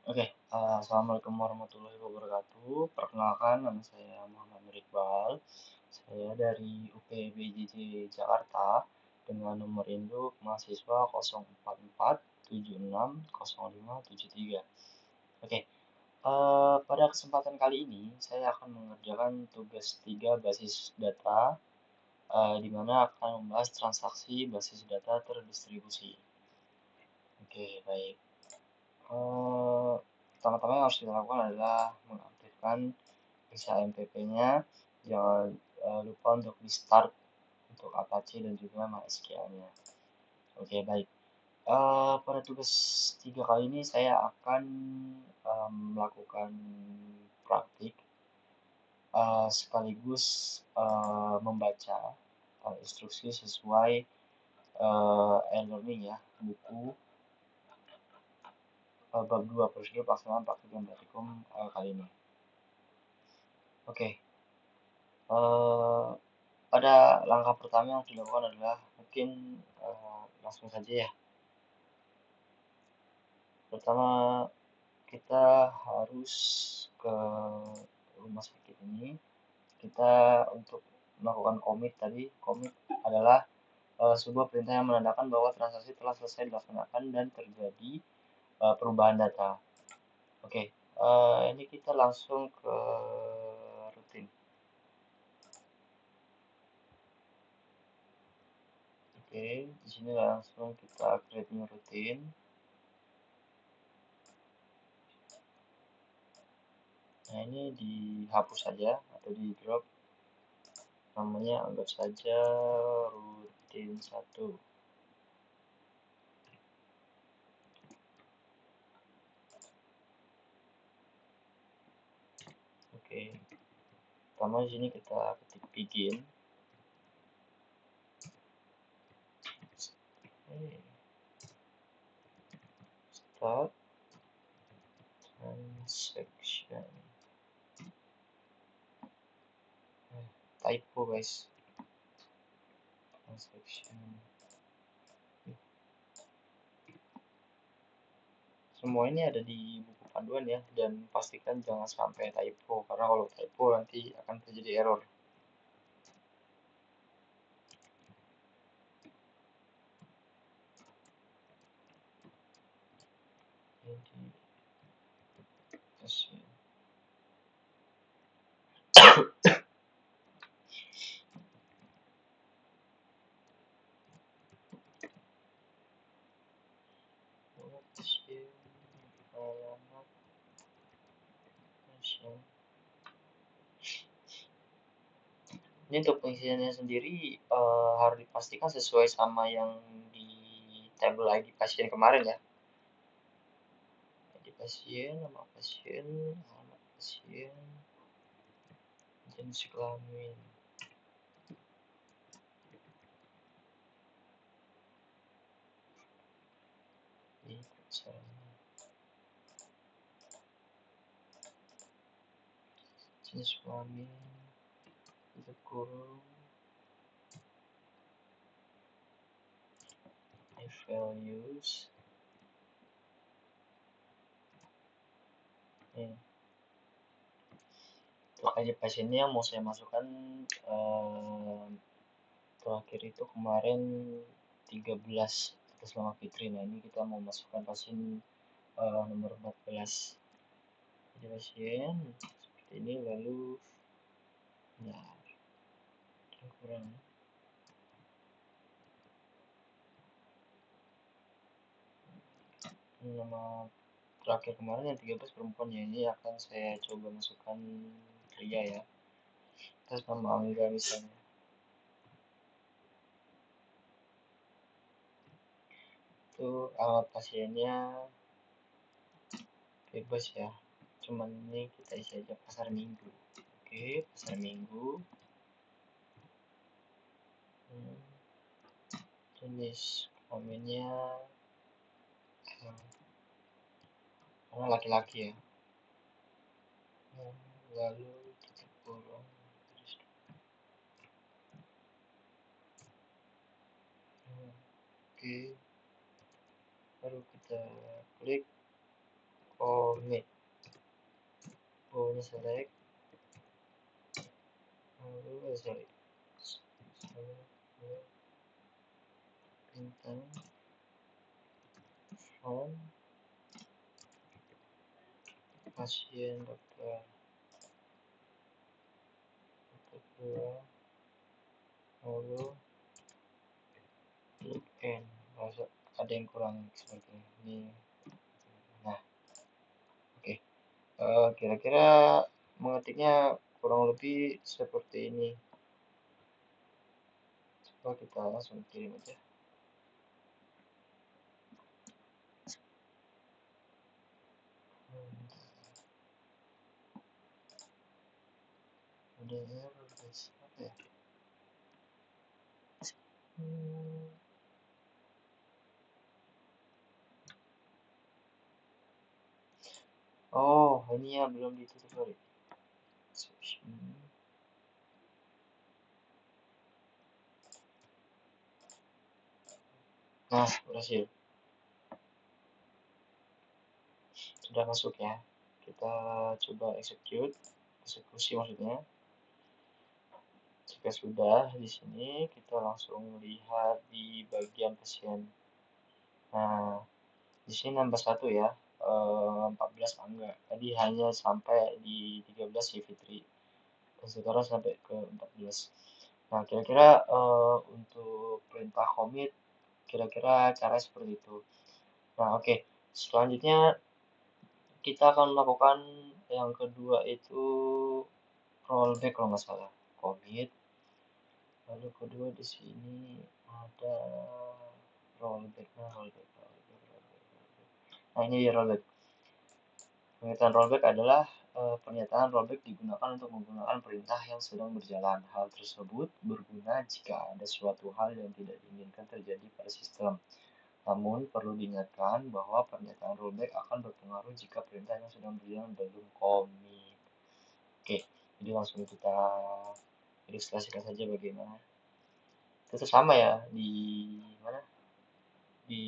Oke, assalamualaikum warahmatullahi wabarakatuh. Perkenalkan, nama saya Muhammad Nur Iqbal. Saya dari UPBJJ Jakarta dengan nomor induk mahasiswa 0447605073. Oke, pada kesempatan kali ini saya akan mengerjakan tugas 3 basis data, di mana akan membahas transaksi basis data terdistribusi. Oke, baik. Pertama-tama yang harus kita lakukan adalah mengaktifkan XAMPP-nya. Jangan lupa untuk di start untuk Apache dan juga MySQL-nya. Oke, baik. Pada tugas 3 kali ini saya akan melakukan praktik sekaligus membaca instruksi sesuai e-learning ya, buku bab 2 prosedur pelaksanaan praktik dan praktikum kali ini. Oke, pada langkah pertama yang harus dilakukan adalah mungkin langsung saja ya. Pertama, kita harus ke rumah sakit ini. Kita untuk melakukan komit tadi, komit adalah sebuah perintah yang menandakan bahwa transaksi telah selesai dilaksanakan dan terjadi perubahan data. Oke, ini kita langsung ke rutin. Oke, di sini langsung kita create new rutin. Nah, ini dihapus saja atau di drop. Namanya anggap saja rutin 1. Oke. Pertama di sini kita ketik begin. Start transaction. Typo guys. Transaction. Semua ini ada di buku panduan ya, dan pastikan jangan sampai typo karena kalau typo nanti akan terjadi error. Jadi ini untuk pengisiannya sendiri harus dipastikan sesuai sama yang di tabel ID pasien kemarin ya. ID pasien, nama pasien, alamat pasien, jenis kelamin. Jenis kelamin, kurung, values. Untuk ID pasiennya mau saya masukkan terakhir itu kemarin 13 atas nama Fitri. Nah, ini kita mau masukkan pasien nomor 14. Jadi pasien seperti ini, lalu nah kurang nama terakhir kemarin yang 13 perempuan ya, ini akan saya coba masukkan pria ya, terus nama Angga misalnya. Itu alamat pasiennya bebas ya, cuman ini kita isi aja pasar minggu. Oke, pasar minggu. Jenis kelaminnya karena laki-laki ya. Lalu titik kurung. Oke, baru kita klik commit, O-nya select, lalu sorry, bintang from pasien dokter kedua, lalu end. Ada yang kurang seperti ini. Nah, oke. Kira-kira mengetiknya kurang lebih seperti ini. Coba kita langsung kirim aja. Ada error guys, apa ya? Oh, ini ya belum ditutup sorry. Nah, berhasil. Sudah masuk ya. Kita coba eksekusi maksudnya. Jika sudah, di sini kita langsung lihat di bagian pasien. Nah, di sini nambah satu ya, 14 enggak. Tadi hanya sampai di 13 si Fitri. Dan sekarang sampai ke 14. Nah, kira-kira untuk perintah commit, kira-kira cara seperti itu. Nah, oke. Selanjutnya kita akan melakukan yang kedua itu rollback kalau nggak salah. Commit. Lalu kedua di sini ada rollback. Nah, ini dia rollback. Pernyataan rollback adalah pernyataan rollback digunakan untuk menggunakan perintah yang sedang berjalan. Hal tersebut berguna jika ada suatu hal yang tidak diinginkan terjadi pada sistem. Namun, perlu diingatkan bahwa pernyataan rollback akan berpengaruh jika perintah yang sedang berjalan belum commit. Oke, jadi langsung kita ilustrasikan saja bagaimana. Itu sama ya di mana? Di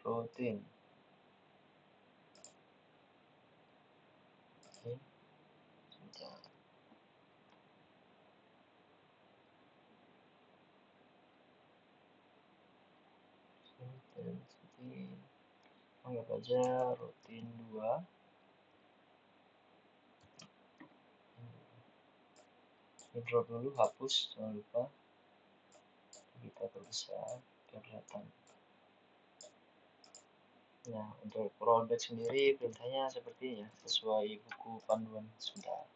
rutin. Oke, sebentar. Intensity anggap aja rutin 2. Ini drop dulu, hapus, jangan lupa kita perbesar biar kelihatan. Nah, untuk rollback sendiri perintahnya seperti ya, sesuai buku panduan sudah.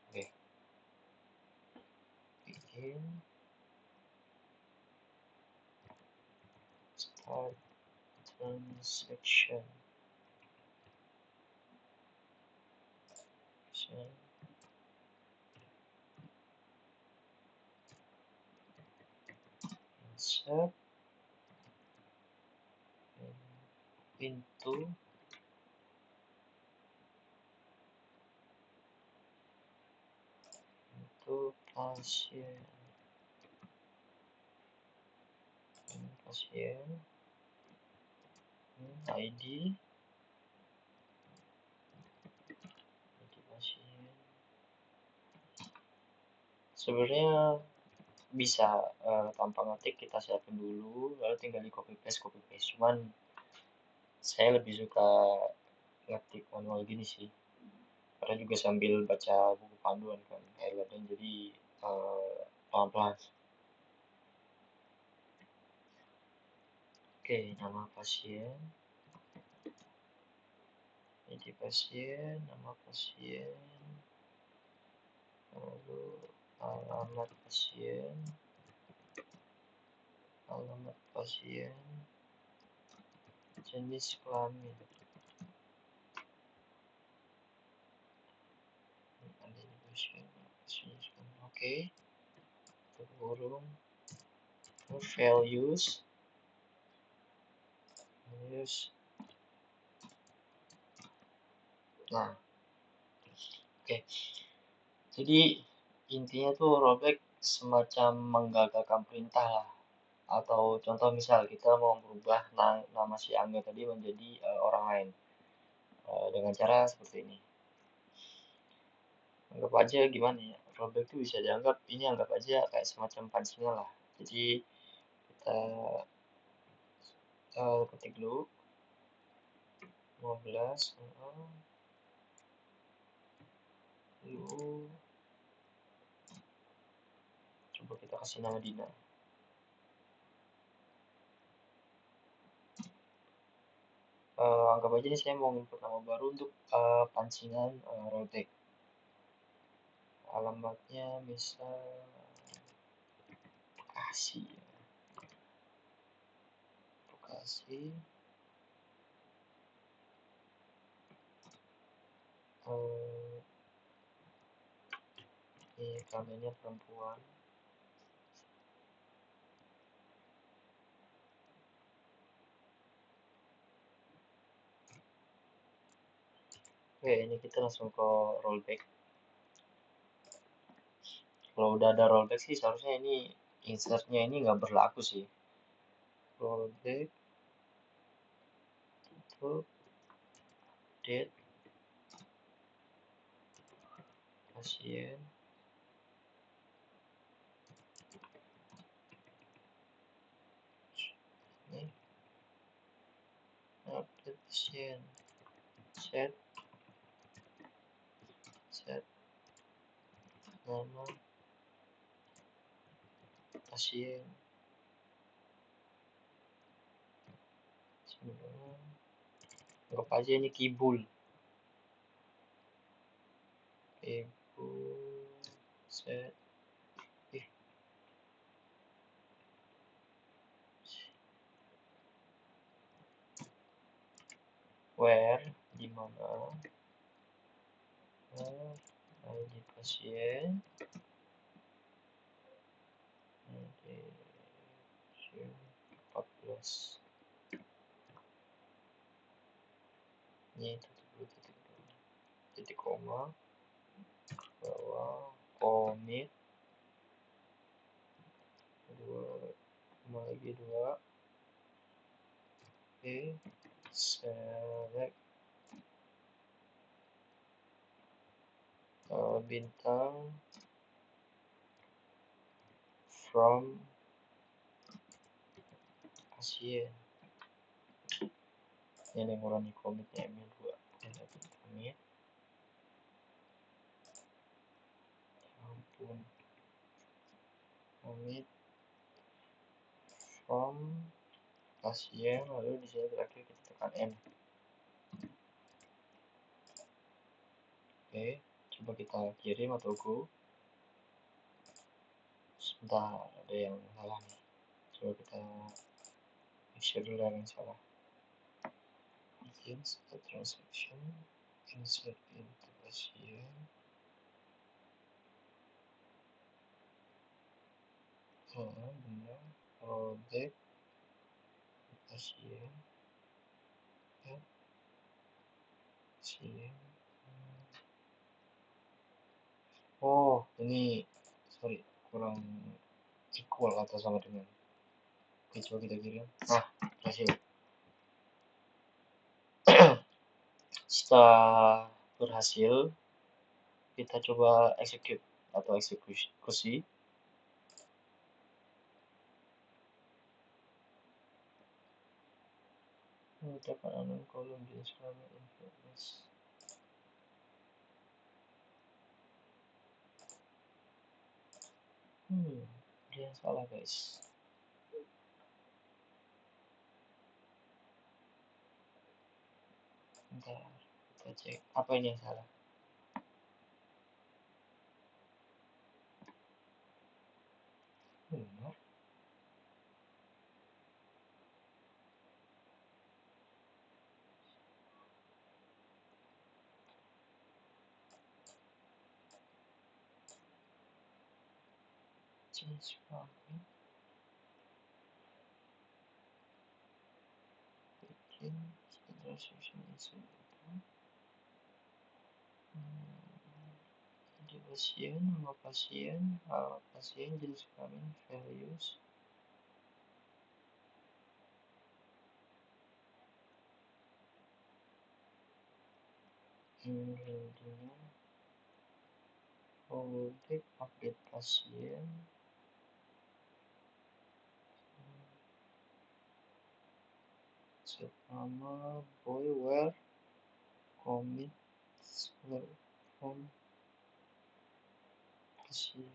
Oke, bikin start transaction. Insert into pasien ID pasien. Sebenarnya bisa tanpa ngetik kita siapin dulu lalu tinggal di copy paste cuman saya lebih suka ngetik manual gini sih karena juga sambil baca buku panduan kan dan jadi pelan-pelan. Oke, nama pasien, ID pasien, nama pasien, lalu alamat pasien, jenis kelamin, oke, burung, values, nah, oke. Jadi intinya tuh rollback semacam menggagalkan perintah lah Atau contoh misal kita mau merubah nama si Angga tadi menjadi orang lain dengan cara seperti ini. Anggap aja gimana ya, rollback itu bisa dianggap ini anggap aja kayak semacam pancingan lah. Jadi kita ketik dulu 15 lalu coba kita kasih nama Dina. Anggap aja nih saya mau input nama baru untuk pancingan rollback. Alamatnya misal Bekasi. Bekasi. Ini kaliannya perempuan. Oke, ini kita langsung ke rollback. Kalau udah ada rollback sih seharusnya ini insertnya ini nggak berlaku sih. Rollback tutup date pasien ini update pasien set nama pasien anggap aja ini kibul set where di mana ID pasien ID 14 ini titik koma bawah komit 2 lagi 2 oke select bintang from pasien ini mengurangi komitnya M2 komit ampun komit from pasien lalu di sini terakhir kita tekan M. Oke, coba kita kirim atau go. Sebentar, ada yang salah nih. Coba kita share dulu yang salah. Begin start transaction, insert into pasien. Benar. Rollback pasien. Pasien. Oh, ini sorry kurang equal atau sama dengan. Oke, coba kita kirim. Nah, berhasil. Setelah berhasil, kita coba execute atau eksekusi. Mengucapkan unknown kolom di selama informasi. Dia yang salah guys. Bentar, kita cek apa ini yang salah. Benar. Change pathing. Bikin transaction insert. Jadi pasien, nama pasien, alamat pasien, jenis kelamin, values. Rollback update pasien. Set nama boy where commit from pasien.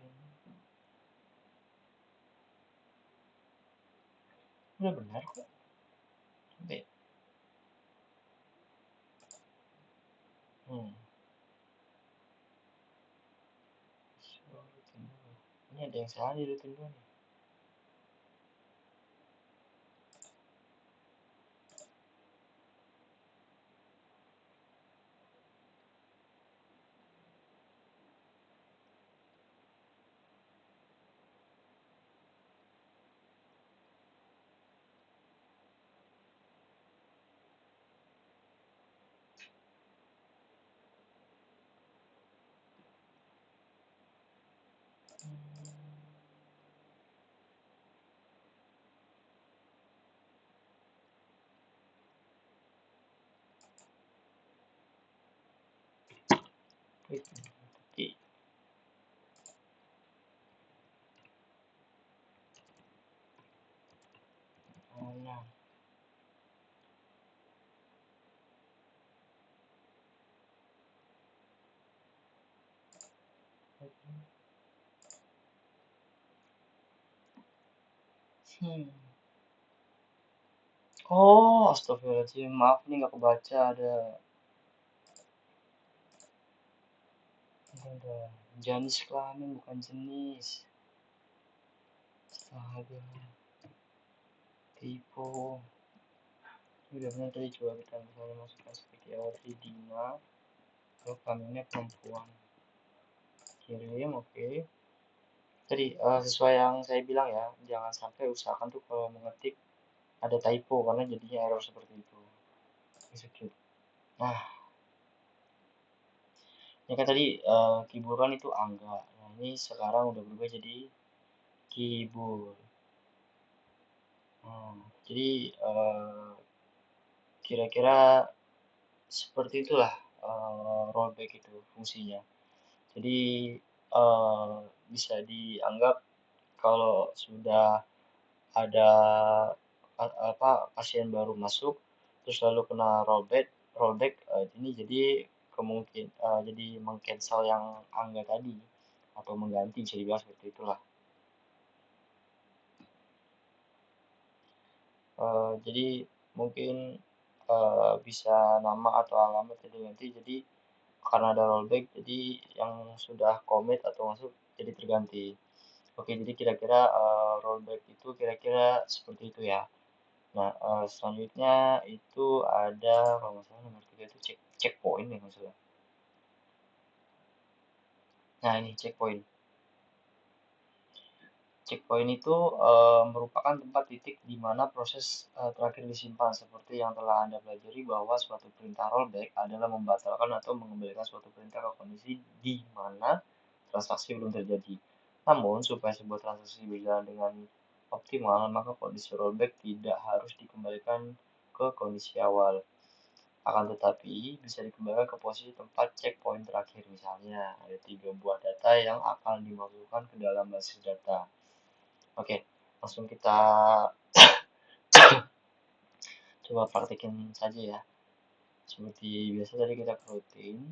Udah benar kok. Sampai. Ini ada yang salah di rutin 2 nih. Oke. Nah. Oh, astagfirullahaladzim. Maaf nih nggak kebaca ada. Jenis kelamin bukan jenis. Astaga. Tipe. Ini biasanya tadi coba kita misalnya masukkan seperti awal tadi Dina. Kalau kelaminnya perempuan. Kirim, oke. Tadi sesuai yang saya bilang ya, jangan sampai usahakan tuh kalau mengetik ada typo karena jadinya error seperti itu. Execute. Nah, ini kan tadi keyboard kan itu angga. Nah, ini sekarang udah berubah jadi keyboard. Jadi kira-kira seperti itulah rollback itu fungsinya. Jadi bisa dianggap kalau sudah ada apa pasien baru masuk terus lalu kena rollback ini jadi kemungkin jadi mengcancel yang angga tadi atau mengganti bisa dibilang seperti itulah. Jadi mungkin bisa nama atau alamat jadi nanti jadi karena ada rollback jadi yang sudah commit atau masuk jadi terganti. Oke, jadi kira-kira rollback itu kira-kira seperti itu ya. Nah, selanjutnya itu ada kalau nggak salah nomor 3 itu checkpoint ya maksudnya. Nah, ini checkpoint. Checkpoint itu merupakan tempat titik di mana proses terakhir disimpan seperti yang telah Anda pelajari bahwa suatu perintah rollback adalah membatalkan atau mengembalikan suatu perintah ke kondisi di mana transaksi belum terjadi. Namun, supaya sebuah transaksi berjalan dengan optimal, maka kondisi rollback tidak harus dikembalikan ke kondisi awal. Akan tetapi, bisa dikembalikan ke posisi tempat checkpoint terakhir. Misalnya, ada 3 buah data yang akan dimasukkan ke dalam basis data. Oke, langsung kita coba praktekin saja ya. Seperti biasa tadi kita ke rutin,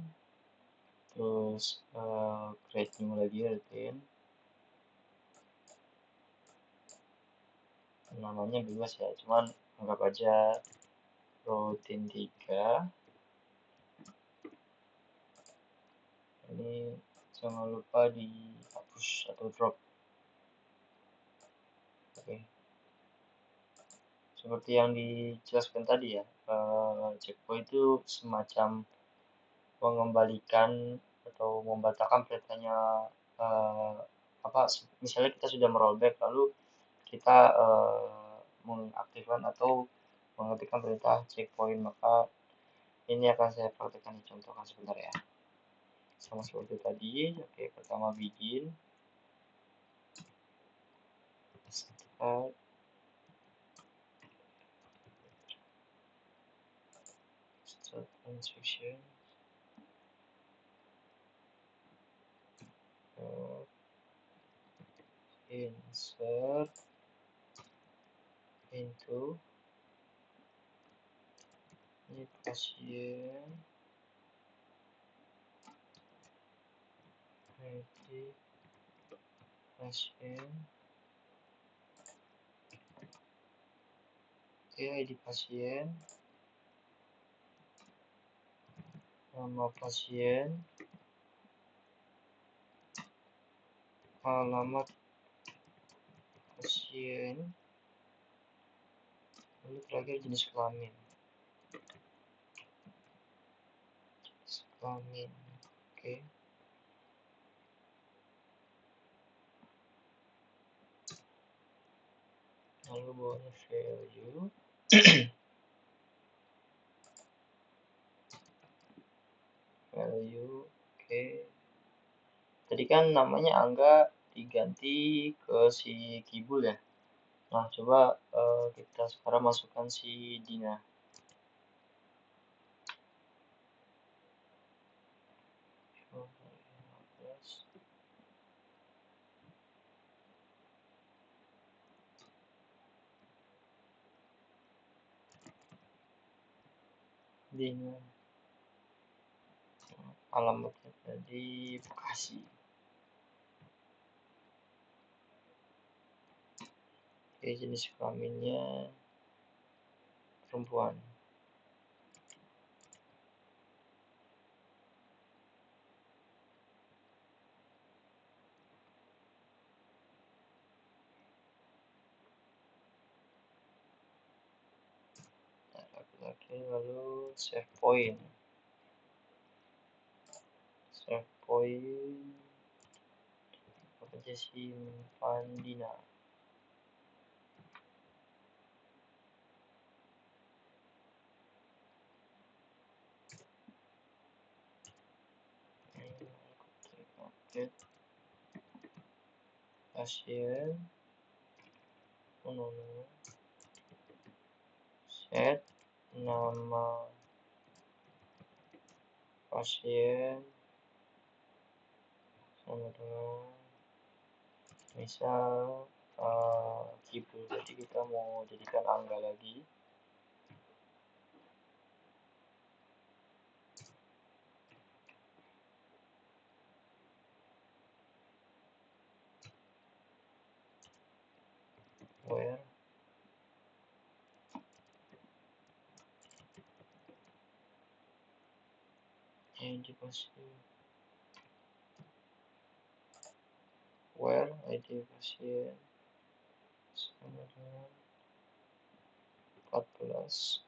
terus create new lagi rutin. Namanya bebas ya, cuman anggap aja rutin 3. Ini jangan lupa dihapus atau drop. Oke. Seperti yang dijelaskan tadi ya, checkpoint itu semacam mengembalikan atau membatalkan perintahnya apa misalnya kita sudah merollback lalu kita mengaktifkan atau mengetikkan perintah checkpoint maka ini akan saya praktekkan contohkan sebentar ya sama seperti tadi. Oke, pertama begin start instruction insert into ini pasien ID pasien ID pasien, nama pasien, alamat pasien, lalu terakhir jenis kelamin. Oke. Lalu bawahnya value. Value, oke. Tadi kan namanya Angga diganti ke si Kibul ya. Nah, coba kita sekarang masukkan si Dina. Dina. Alamatnya tadi Bekasi. Oke, jenis kelaminnya perempuan. Laki-laki, lalu save point. Save point. Apa aja simpan Dina. Update pasien, set nama pasien sama dengan misal Kibul, jadi kita mau jadikan Angga lagi. Where ID pasien, where ID pasien sama dengan 14.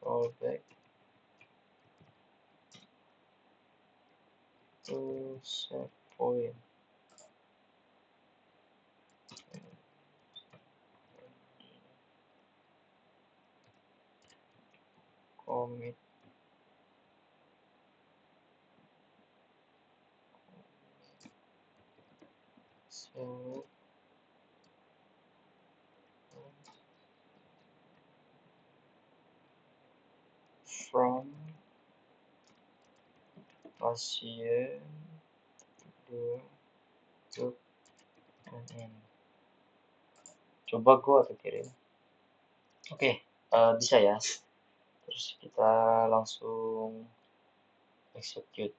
Roll back to set point. Commit set from pasien to NN. Coba go atau kirim. Oke, bisa ya. Terus kita langsung execute.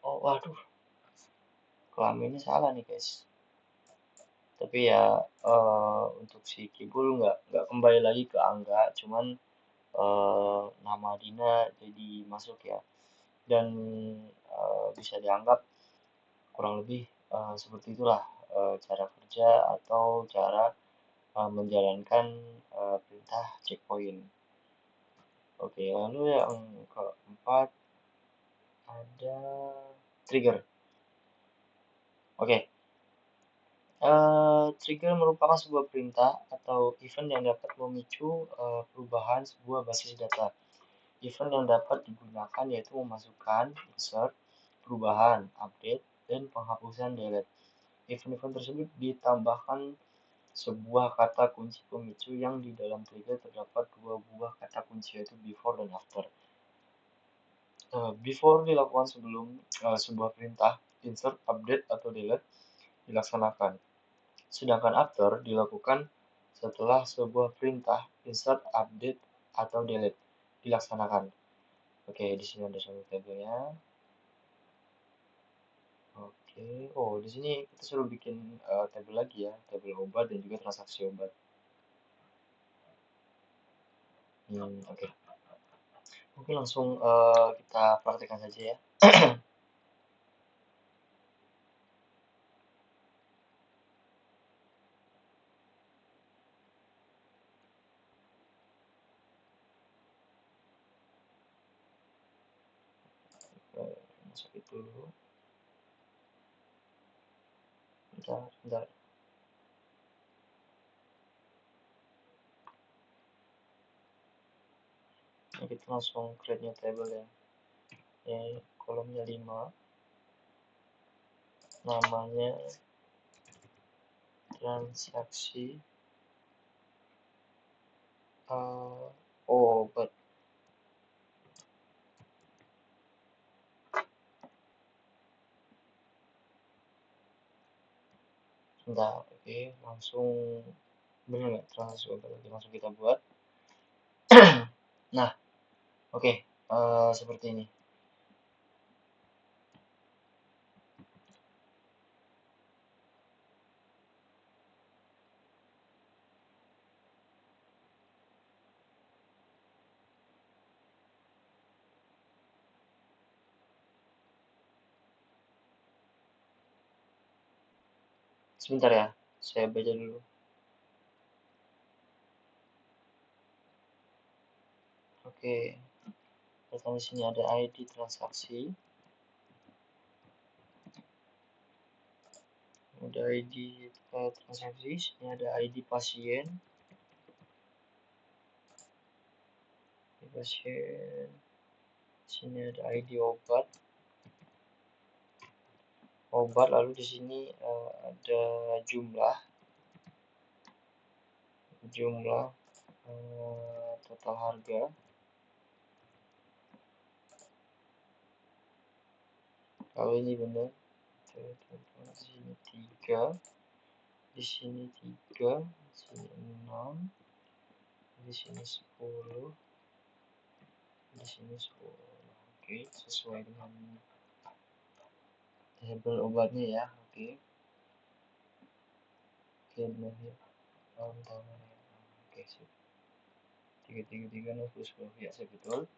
Oh, waduh, kelaminnya salah nih guys. Tapi ya untuk si Kibul nggak kembali lagi ke Angga, cuman nama Dina jadi masuk ya. Dan bisa dianggap kurang lebih seperti itulah cara kerja atau cara menjalankan perintah checkpoint. Oke, lalu yang keempat ada trigger. Oke, trigger merupakan sebuah perintah atau event yang dapat memicu perubahan sebuah basis data. Event yang dapat digunakan yaitu memasukkan, insert, perubahan, update, dan penghapusan delete. Event-event tersebut ditambahkan sebuah kata kunci pemicu yang di dalam trigger terdapat dua buah kata kunci, yaitu before dan after. Before dilakukan sebelum sebuah perintah insert, update, atau delete dilaksanakan. Sedangkan after dilakukan setelah sebuah perintah insert, update, atau delete dilaksanakan. Oke, di sini ada satu tabelnya. Oke, oh di sini kita suruh bikin tabel lagi ya, tabel obat dan juga transaksi obat. Oke. Mungkin langsung kita praktekkan saja ya. Masuk itu dulu. Bentar. Nah, kita langsung create new table ya. Ini kolomnya 5. Namanya transaksi obat. Bentar, oke, langsung bener nggak transaksi obat lagi langsung kita buat. Nah, oke, seperti ini. Sebentar ya, saya baca dulu. Oke, pertama di sini ada ID transaksi, ada ID transaksi, sini ada ID pasien, sini ada ID obat, lalu di sini ada jumlah total harga, kalau ini benar, di sini 3, di sini 3, di sini 6, di sini 10, di sini 10. Oke, sesuai dengan tabel obatnya ya. Oke, benar ya. Oke, sip. 333 60 ya, betul.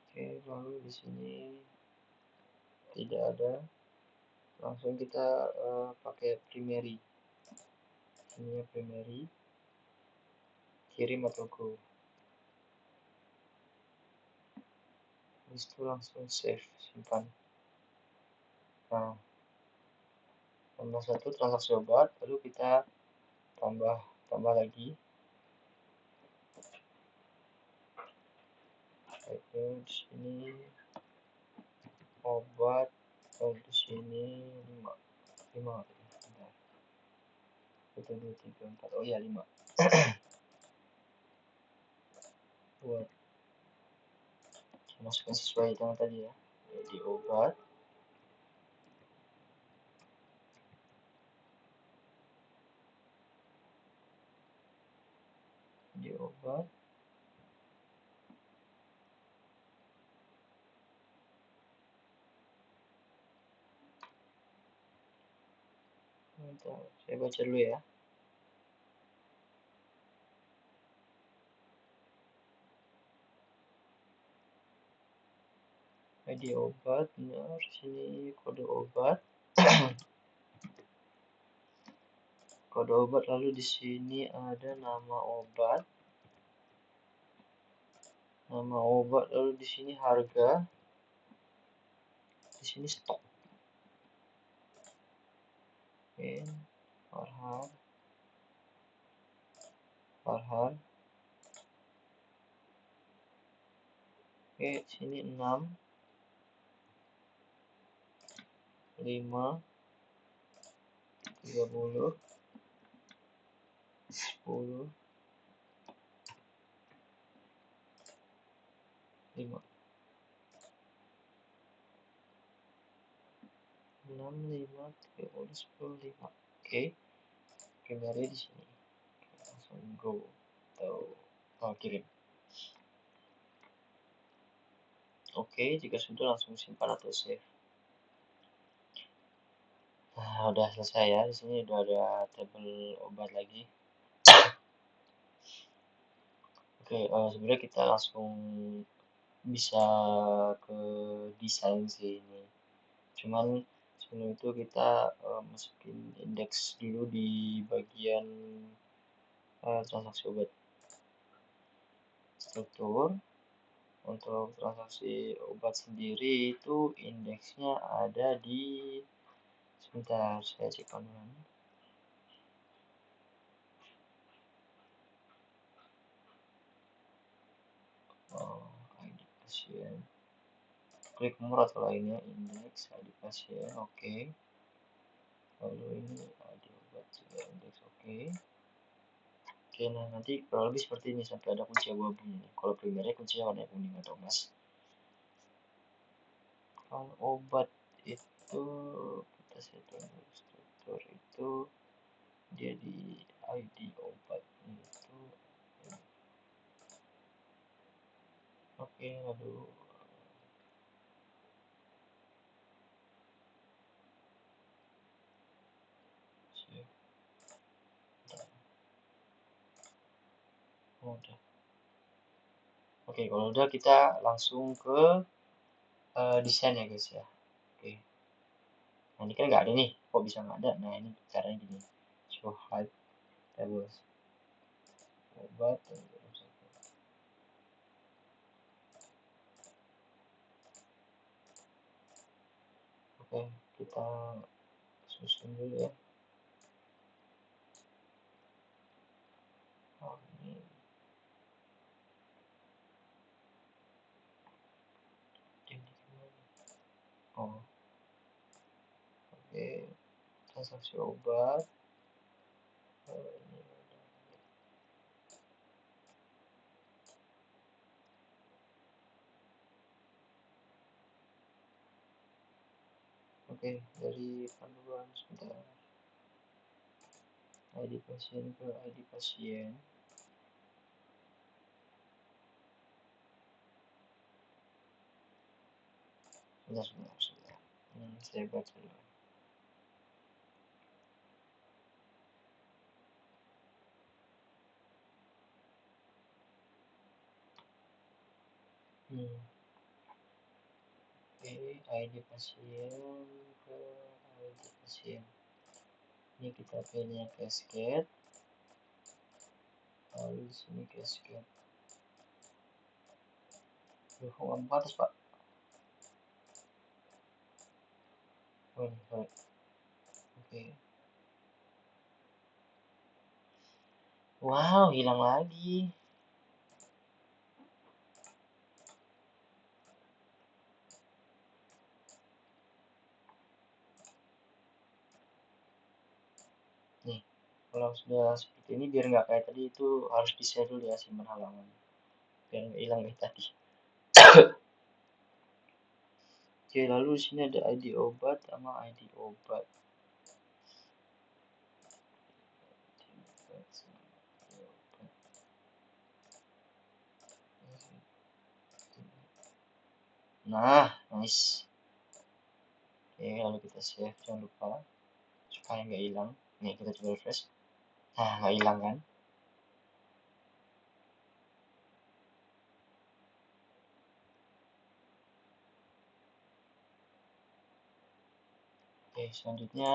Oke, lalu di sini tidak ada, langsung kita pakai primary. Ini primary, kirim atau go. Habis itu langsung save, simpan. Nah, tambah 1 transaksi obat, lalu kita tambah lagi. Itu di sini obat, di sini 5. 1, 2, 3, 4. Oh iya, 5. Buat masukkan sesuai dengan tadi ya. Jadi obat, Bentar, saya baca dulu ya. ID obat, benar. Sini kode obat. Kode obat, lalu di sini ada nama obat. Lalu di sini harga. Di sini stok. Oke, Farhan. Oke, sini 6, 5, 30, 10, 5, 6, 5, 30, 10, 5. Oke, primary di sini. Langsung go atau kirim. Oke, jika sudah langsung simpan atau save. Nah, udah selesai ya. Di sini udah ada tabel obat lagi. Oke, sebenarnya kita langsung bisa ke desain sih ini. Cuman sebelum itu kita masukin indeks dulu di bagian transaksi obat. Struktur untuk transaksi obat sendiri itu indeksnya ada di, sebentar saya cek dulu. ID pasien, klik more atau lainnya, indeks ID pasien, oke. Lalu ini ID obat juga, indeks, oke. Oke, nah nanti kurang lebih seperti ini sampai ada kunci abu-abu ini. Kalau primernya kuncinya warna kuning atau emas. Kalau obat itu kita setting struktur itu dia di ID obat itu. Oke, lalu save. Udah. Oke, kalau udah kita langsung ke desain ya guys ya. Oke. Nah ini kan nggak ada nih, kok bisa nggak ada? Nah ini caranya gini. Show hide tables obat. Oke, kita susun dulu ya. Oh, ini. Oh, oke. Transaksi obat. Oke, dari panduan sebentar. ID pasien ke ID pasien. Sebentar. Saya baca dulu. Oke, ID pasien ke ID pasien. Ini kita pilihnya cascade. Lalu di sini cascade. Hubungan batas pak. Oh ini, sorry. Oke. Wow, hilang lagi. Nih, kalau sudah seperti ini biar nggak kayak tadi itu harus di-share dulu ya simpan halaman. Biar nggak hilang kayak tadi. Oke, lalu di sini ada ID obat sama ID obat. Nah, nice. Oke, lalu kita save, jangan lupa supaya nggak hilang. Nih, kita coba refresh. Nah, nggak hilang kan? Oke, selanjutnya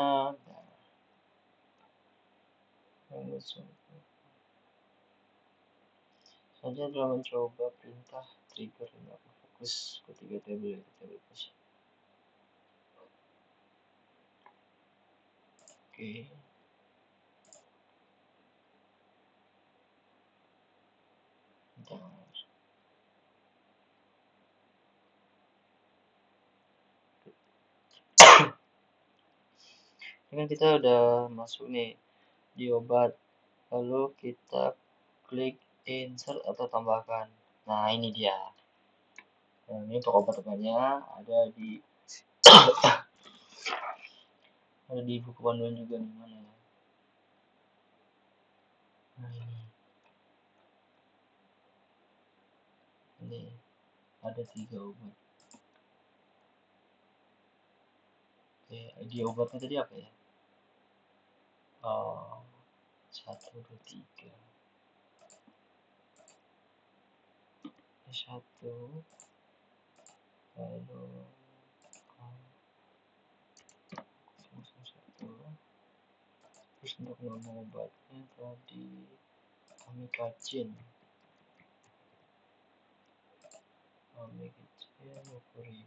saja adalah mencoba perintah trigger untuk fokus ketiga tabel pasien. Oke. Bentar. Ini kan kita udah masuk nih di obat, lalu kita klik insert atau tambahkan. Nah, ini dia. Nah, ini untuk obat-obatnya ada di buku panduan juga nih, mana ya? Nah, ini ada 3 obat. Oke, ID obatnya tadi apa ya? Oh, 1, 2, 3. Ini 1, lalu 1. Terus untuk nama obatnya tadi amikacin. Amikacin 20.000.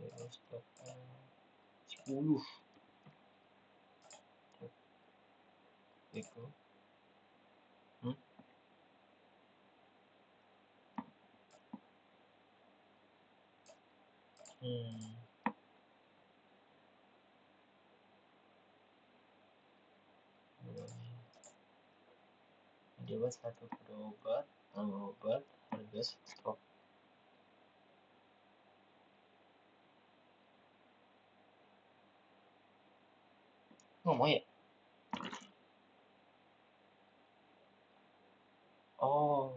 Terus stoknya 10. Itu. Hmm? Hmm. Dia buat 1 kode obat, nama obat, harga stok. Ngomong ya? Oh,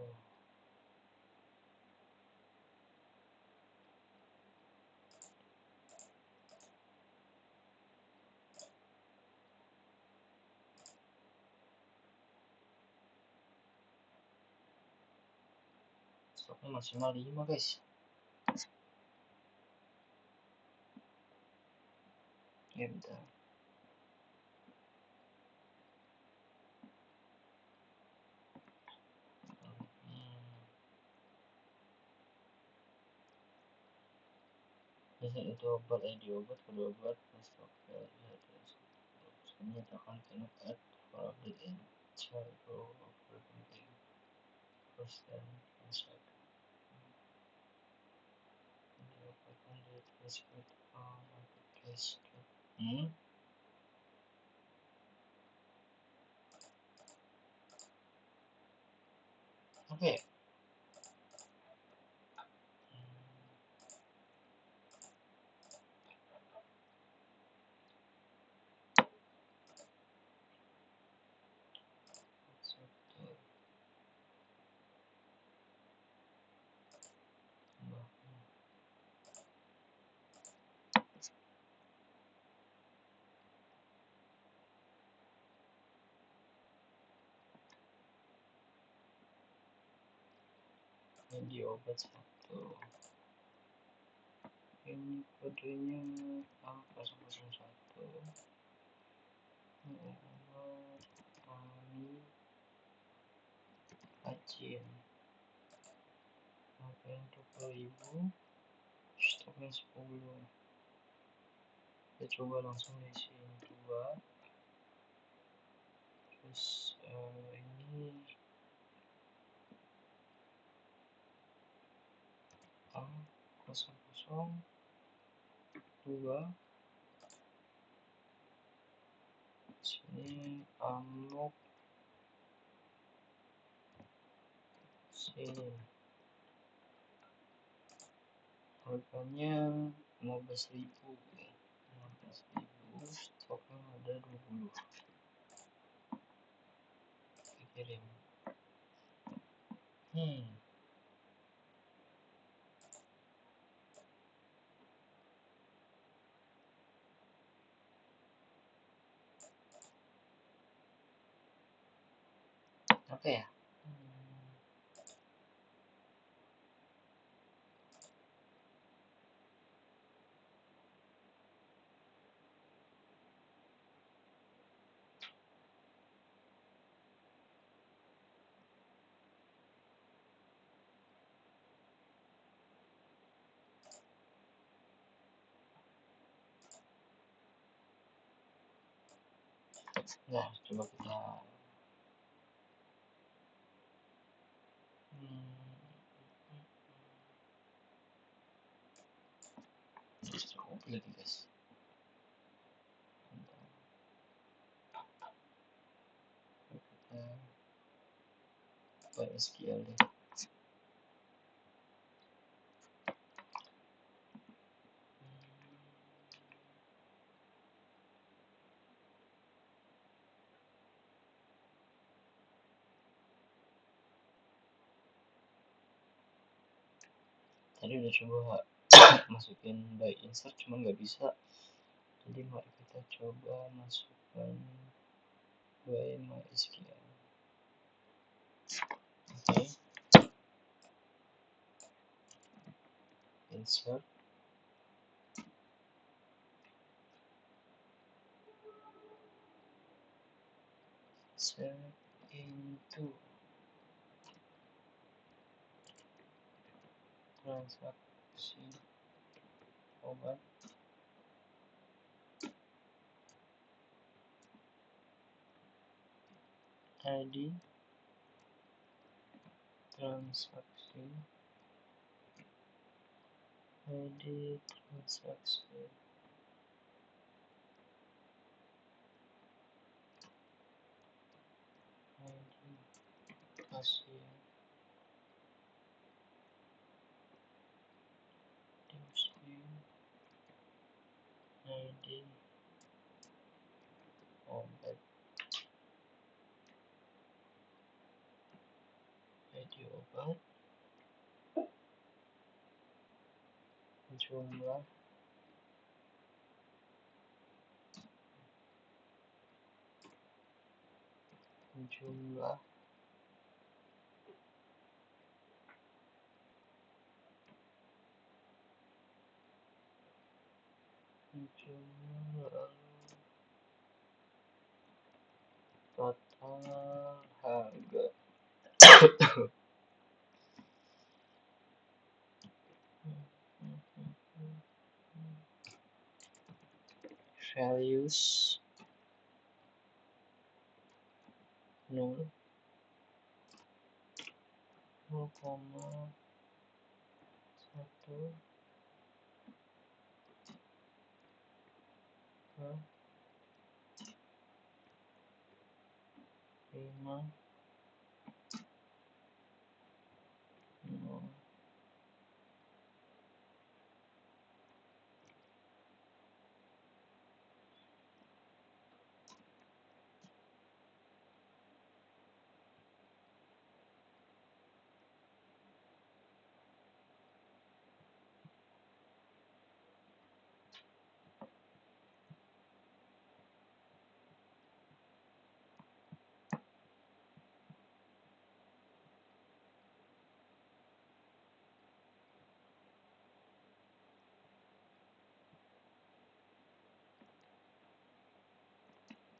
stoknya maksimal 5 guys. Ya bentar. Biasanya itu obat, ID obat, kode obat, stok menyatakan cannot add for update and check for everything. First and second. Dapatkan retrace with marketplace. Hmm? Oke. Okay. Ini di obat 1. Ini kodenya A001. Ini obat amikacin. Harganya 20.000. Stoknya 10. Kita coba langsung di sini 2. Terus ini A002. Sini amok sini. Harganya 15.000. 15.000. Stoknya ada 20. Kirim. Apa ya? Nah, coba kita kopi lagi guys. SQL deh. Tadi udah coba masukin by insert cuman nggak bisa, jadi mari kita coba masukkan by MySQL. Oke, insert, set into transaksi obat, ID transaksi, ID transaksi, ID pasien, muslim, ID obat, ID obat, jumlah, jumlah, jumlah, total harga, values 0, 0,1 ke 5, 0.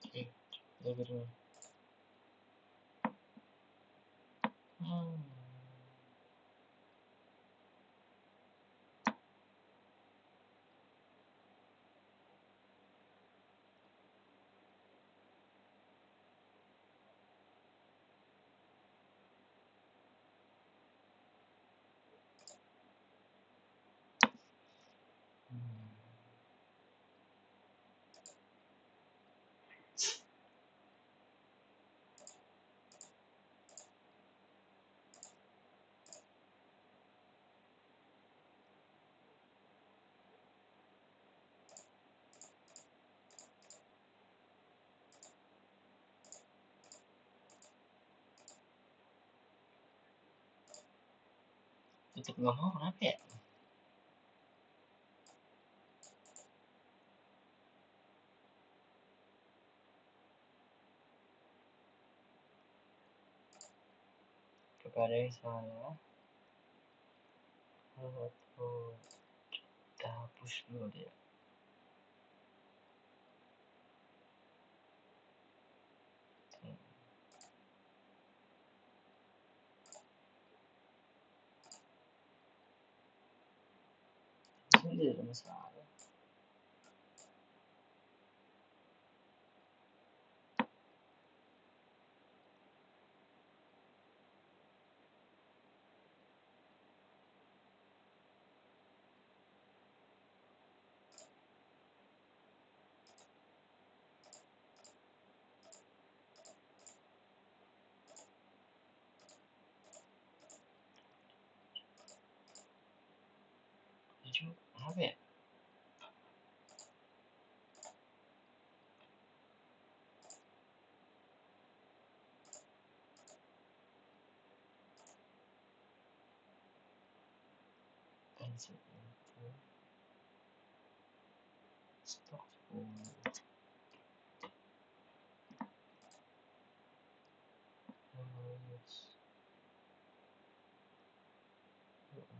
Oke, bagaimana? Tetap nggak mau, kenapa ya? Kepada yang salah, kita hapus dulu dia. Ini tidak ada masalah. 7 apa ya? Tencent itu stok 10.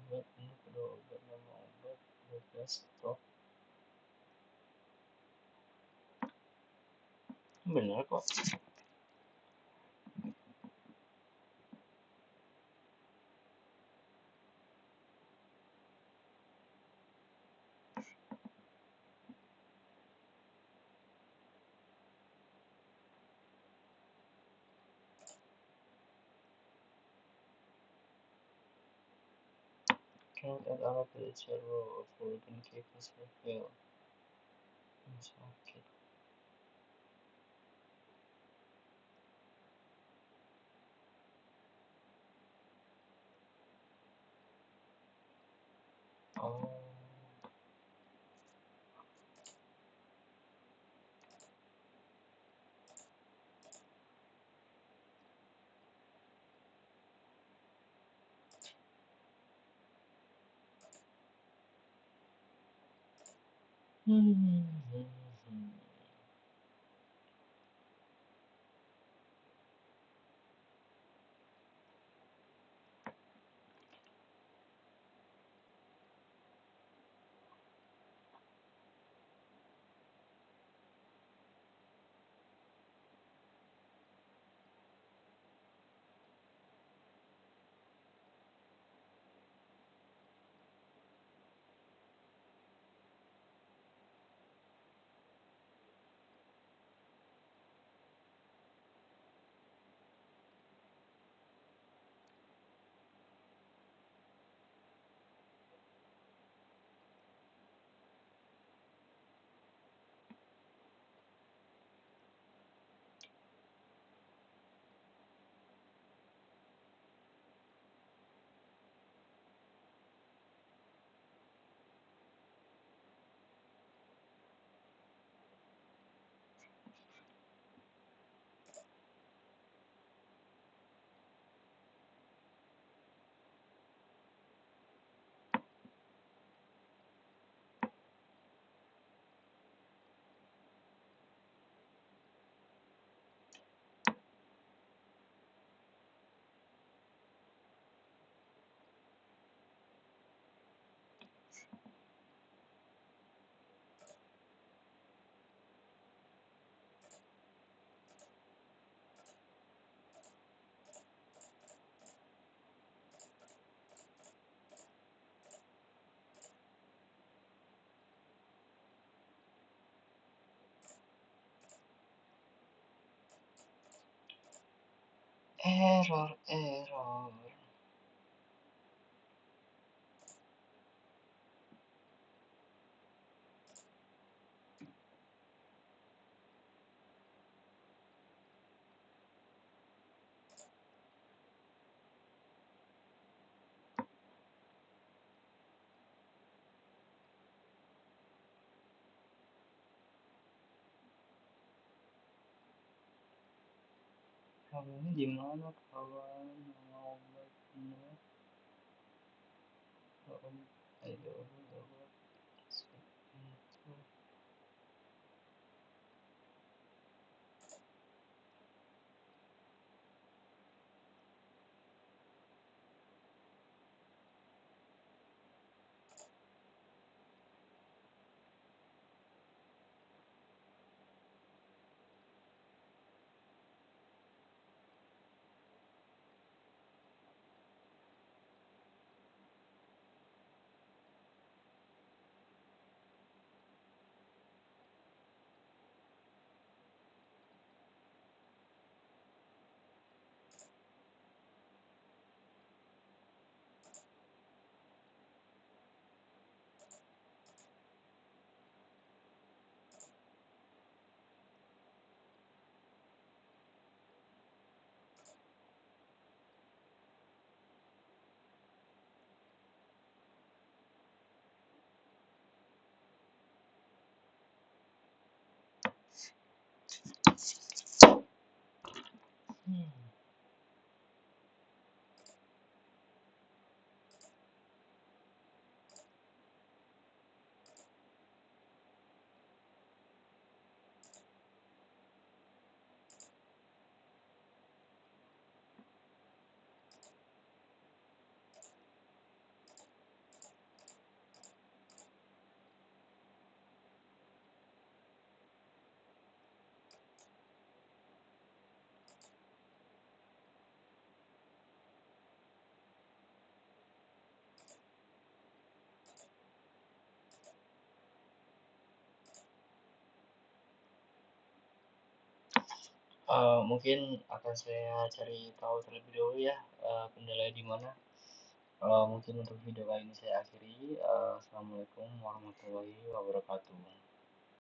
Obat, ini kedua obat, nama obat, 12 stok. Bener kok. Can't add other to the chat row of Oregon cases for fail. Sakit. Oh. Error, error. Kamu ini gimana kawan? Nama obatnya? Ayo, obat itu. Hmm. Mungkin akan saya cari tahu terlebih dahulu ya, kendalanya di mana. Mungkin untuk video kali ini saya akhiri. Assalamualaikum warahmatullahi wabarakatuh.